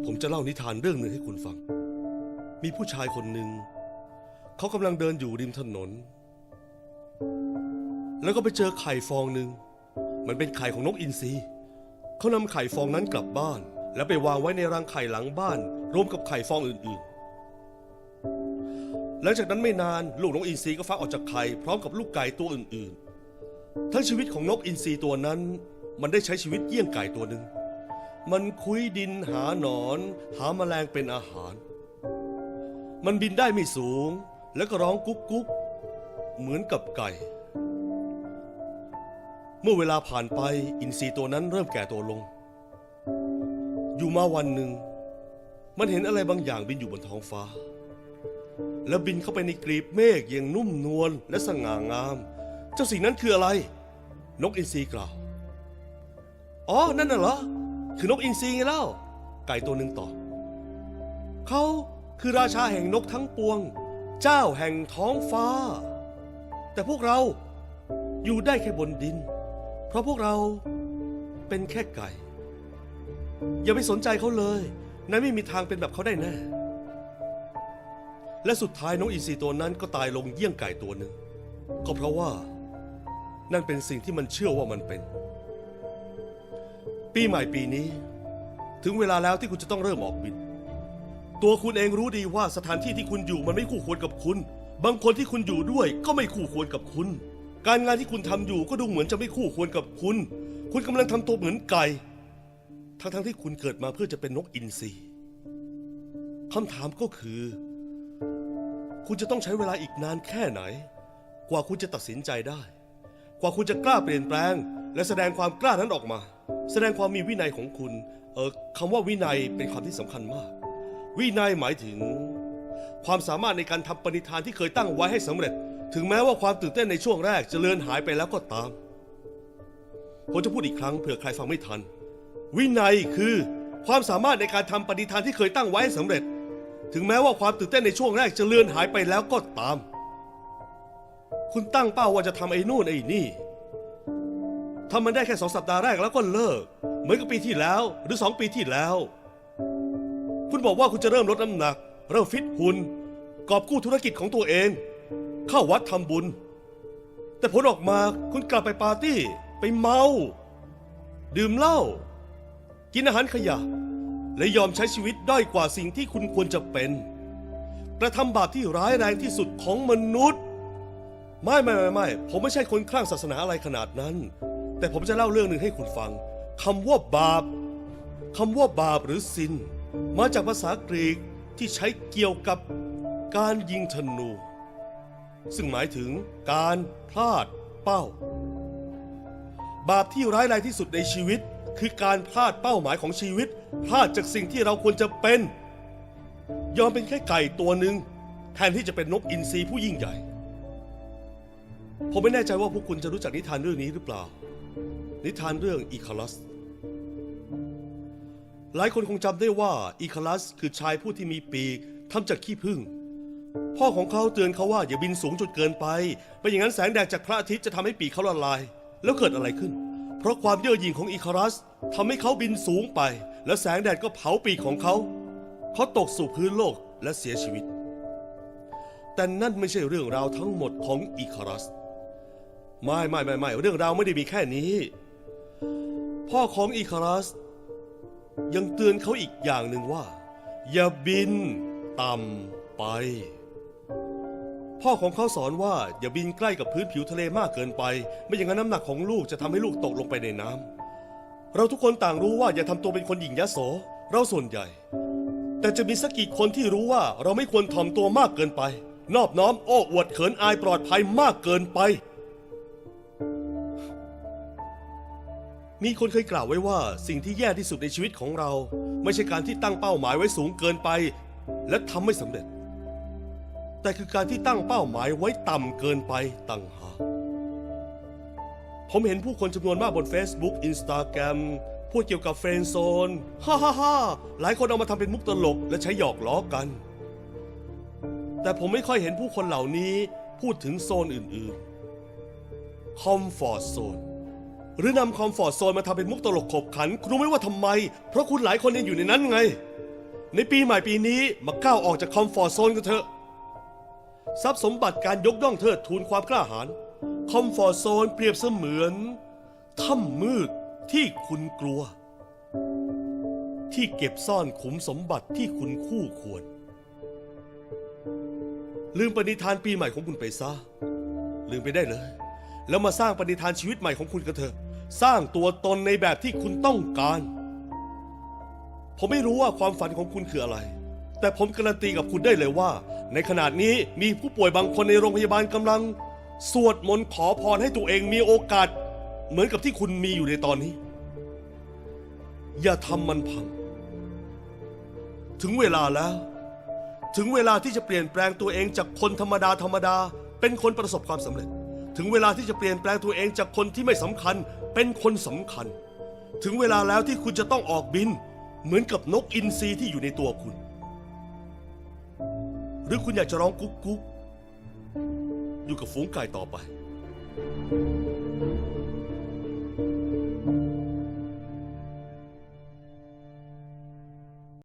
ผมจะเล่านิทานเรื่องหนึ่งให้คุณฟังมีผู้ชายคนหนึ่งเขากำลังเดินอยู่ริมถนนแล้วก็ไปเจอไข่ฟองหนึ่งมันเป็นไข่ของนกอินทรีเขานำไข่ฟองนั้นกลับบ้านแล้วไปวางไว้ในรังไข่หลังบ้านรวมกับไข่ฟองอื่นๆหลังจากนั้นไม่นานลูกนกอินทรีก็ฟักออกจากไข่พร้อมกับลูกไก่ตัวอื่นๆทั้งชีวิตของนกอินทรีตัวนั้นมันได้ใช้ชีวิตเยี่ยงไก่ตัวหนึ่งมันคุ้ยดินหาหนอนหาแมลงเป็นอาหารมันบินได้ไม่สูงแล้วก็ร้องกุ๊กกุ๊กเหมือนกับไก่เมื่อเวลาผ่านไปอินทรีตัวนั้นเริ่มแก่ตัวลงอยู่มาวันหนึ่งมันเห็นอะไรบางอย่างบินอยู่บนท้องฟ้าแล้วบินเข้าไปในกลีบเมฆอย่างนุ่มนวลและสง่างามเจ้าสิ่งนั้นคืออะไรนกอินทรีกล่าวอ๋อนั่นน่ะเหรอคือนกอินทรีไงเล่าไก่ตัวหนึ่งตอบเขาคือราชาแห่งนกทั้งปวงเจ้าแห่งท้องฟ้าแต่พวกเราอยู่ได้แค่บนดินเพราะพวกเราเป็นแค่ไก่อย่าไปสนใจเขาเลยนายไม่มีทางเป็นแบบเขาได้แน่และสุดท้ายนกอินทรีตัวนั้นก็ตายลงเยี่ยงไก่ตัวหนึ่งก็เพราะว่านั่นเป็นสิ่งที่มันเชื่อว่ามันเป็นปีใหม่ปีนี้ถึงเวลาแล้วที่คุณจะต้องเริ่มออกบินตัวคุณเองรู้ดีว่าสถานที่ที่คุณอยู่มันไม่คู่ควรกับคุณบางคนที่คุณอยู่ด้วยก็ไม่คู่ควรกับคุณการงานที่คุณทำอยู่ก็ดูเหมือนจะไม่คู่ควรกับคุณคุณกำลังทำตัวเหมือนไก่ทั้งที่คุณเกิดมาเพื่อจะเป็นนกอินทรีคำถามก็คือคุณจะต้องใช้เวลาอีกนานแค่ไหนกว่าคุณจะตัดสินใจได้กว่าคุณจะกล้าเปลี่ยนแปลงและแสดงความกล้านั้นออกมาแสดงความมีวินัยของคุณคำว่าวินัยเป็นคำที่สำคัญมากวินัยหมายถึงความสามารถในการทำปณิธานที่เคยตั้งไว้ให้สำเร็จถึงแม้ว่าความตื่นเต้นในช่วงแรกจะเลือนหายไปแล้วก็ตามผมจะพูดอีกครั้งเผื่อใครฟังไม่ทันวินัยคือความสามารถในการทำปณิธานที่เคยตั้งไว้ให้สำเร็จถึงแม้ว่าความตื่นเต้นในช่วงแรกจะเลือนหายไปแล้วก็ตามคุณตั้งเป้าว่าจะทำไอ้นู่นไอ้นี่ทำมันได้แค่2 สัปดาห์แรกแล้วก็เลิกเหมือนกับปีที่แล้วหรือ2 ปีที่แล้วคุณบอกว่าคุณจะเริ่มลดน้ำหนักเริ่มฟิตหุ่นกอบกู้ธุรกิจของตัวเองเข้าวัดทำบุญแต่ผลออกมาคุณกลับไปปาร์ตี้ไปเมาดื่มเหล้ากินอาหารขยะและยอมใช้ชีวิตด้อยกว่าสิ่งที่คุณควรจะเป็นกระทำบาปที่ร้ายแรงที่สุดของมนุษย์ไม่ผมไม่ใช่คนคลั่งศาสนาอะไรขนาดนั้นแต่ผมจะเล่าเรื่องหนึ่งให้คุณฟังคำว่าบาปหรือซินมาจากภาษากรีกที่ใช้เกี่ยวกับการยิงธนูซึ่งหมายถึงการพลาดเป้าบาปที่ร้ายแรงที่สุดในชีวิตคือการพลาดเป้าหมายของชีวิตพลาดจากสิ่งที่เราควรจะเป็นยอมเป็นแค่ไก่ตัวหนึ่งแทนที่จะเป็นนกอินทรีผู้ยิ่งใหญ่ผมไม่แน่ใจว่าพวกคุณจะรู้จักนิทานเรื่องนี้หรือเปล่านิทานเรื่องอีคารัสหลายคนคงจำได้ว่าอีคารัสคือชายผู้ที่มีปีกทำจากขี้ผึ้งพ่อของเขาเตือนเขาว่าอย่าบินสูงจนเกินไปไม่อย่างนั้นแสงแดดจากพระอาทิตย์จะทำให้ปีกเขาละลายแล้วเกิดอะไรขึ้นเพราะความเย่อหยิ่งของอีคารัสทำให้เขาบินสูงไปและแสงแดดก็เผาปีกของเขาตกสู่พื้นโลกและเสียชีวิตแต่นั่นไม่ใช่เรื่องราวทั้งหมดของอีคารัสไม่เรื่องราวไม่ได้มีแค่นี้พ่อของอีคารัสยังเตือนเขาอีกอย่างหนึ่งว่าอย่าบินต่ำไปพ่อของเขาสอนว่าอย่าบินใกล้กับพื้นผิวทะเลมากเกินไปไม่อย่างนั้นน้ำหนักของลูกจะทำให้ลูกตกลงไปในน้ำเราทุกคนต่างรู้ว่าอย่าทำตัวเป็นคนหยิ่งยโสเราส่วนใหญ่แต่จะมีสักกี่คนที่รู้ว่าเราไม่ควรถ่อมตัวมากเกินไปนอบน้อมโอ้อวดเขินอายปลอดภัยมากเกินไปมีคนเคยกล่าวไว้ว่าสิ่งที่แย่ที่สุดในชีวิตของเราไม่ใช่การที่ตั้งเป้าหมายไว้สูงเกินไปและทำไม่สำเร็จแต่คือการที่ตั้งเป้าหมายไว้ต่ำเกินไปต่างหากผมเห็นผู้คนจำนวนมากบน Facebook Instagram พูดเกี่ยวกับเฟรนด์โซนฮ่าหลายคนเอามาทำเป็นมุกตลกและใช้หยอกล้อกันแต่ผมไม่ค่อยเห็นผู้คนเหล่านี้พูดถึงโซนอื่นๆ Comfort Zone หรือนำคอมฟอร์ตโซนมาทำเป็นมุกตลกขบขันคุณรู้ไหมว่าทำไมเพราะคุณหลายคนยังอยู่ในนั้นไงในปีใหม่ปีนี้มาก้าวออกจากคอมฟอร์ตโซนกันเถอะทรัพย์สมบัติการยกย่องเทิดทูนความกล้าหาญคอมฟอร์ตโซนเปรียบเสมือนถ้ำมืดที่คุณกลัวที่เก็บซ่อนขุมสมบัติที่คุณคู่ควรลืมปณิธานปีใหม่ของคุณไปซะลืมไปได้เลยแล้วมาสร้างปณิธานชีวิตใหม่ของคุณกันเถอะสร้างตัวตนในแบบที่คุณต้องการผมไม่รู้ว่าความฝันของคุณคืออะไรแต่ผมการันตีกับคุณได้เลยว่าในขณะนี้มีผู้ป่วยบางคนในโรงพยาบาลกำลังสวดมนต์ขอพรให้ตัวเองมีโอกาสเหมือนกับที่คุณมีอยู่ในตอนนี้อย่าทำมันพังถึงเวลาแล้วถึงเวลาที่จะเปลี่ยนแปลงตัวเองจากคนธรรมดาเป็นคนประสบความสำเร็จถึงเวลาที่จะเปลี่ยนแปลงตัวเองจากคนที่ไม่สำคัญเป็นคนสำคัญถึงเวลาแล้วที่คุณจะต้องออกบินเหมือนกับนกอินทรีที่อยู่ในตัวคุณหรือคุณอยากจะร้องกุ๊กกุ๊กอยู่กับฝูงไก่ต่อไป